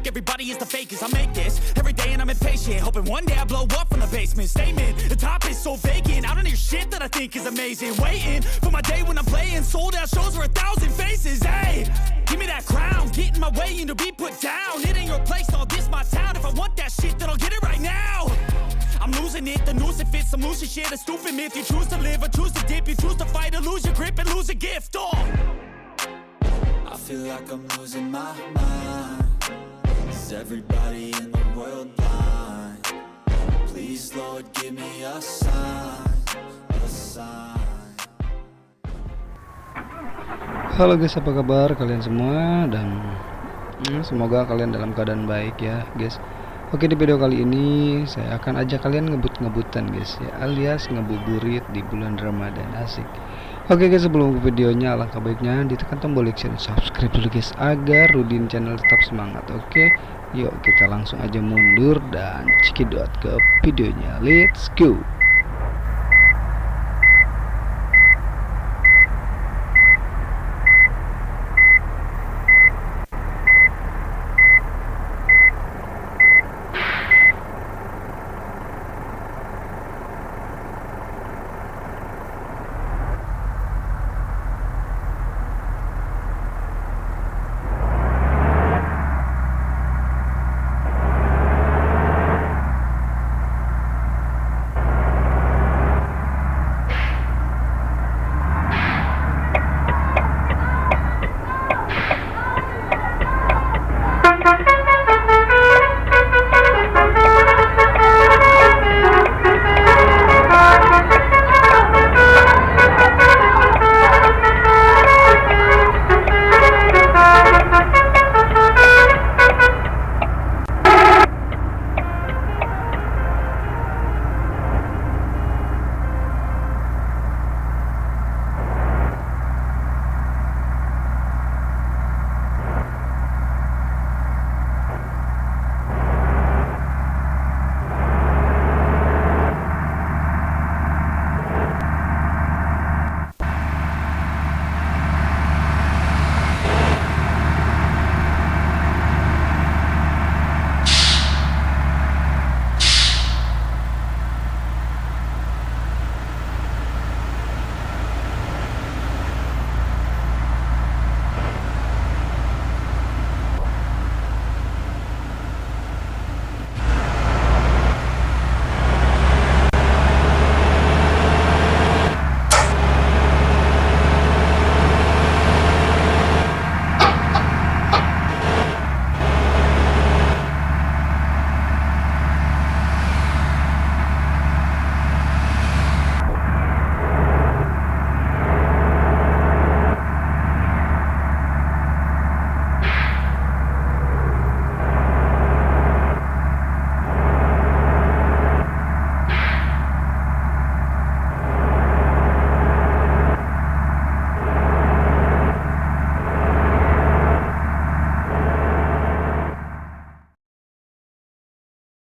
like everybody is the fakest. I make this every day and I'm impatient, hoping one day I blow up from the basement. Statement, the top is so vacant, I don't hear shit that I think is amazing. Waiting for my day when I'm playing sold out shows for 1,000 faces. Hey, give me that crown, get in my way and to be put down. It ain't your place, all this my town. If I want that shit, then I'll get it right now. I'm losing it, the noose it fits, some loose shit, a stupid myth. You choose to live or choose to dip, you choose to fight or lose your grip and lose a gift. Oh, I feel like I'm losing my mind. Is everybody in the world blind? Please Lord, give me a sign, a sign. Halo guys, apa kabar kalian semua? Dan semoga kalian dalam keadaan baik ya guys. Oke, di video kali ini saya akan ajak kalian ngebut-ngebutan guys ya, alias ngebuburit di bulan Ramadan. Asik. Oke guys, sebelum ke videonya alangkah baiknya ditekan tombol like dan subscribe dulu guys, agar Rudin channel tetap semangat. Oke, yuk kita langsung aja mundur dan cekidot ke videonya. Let's go.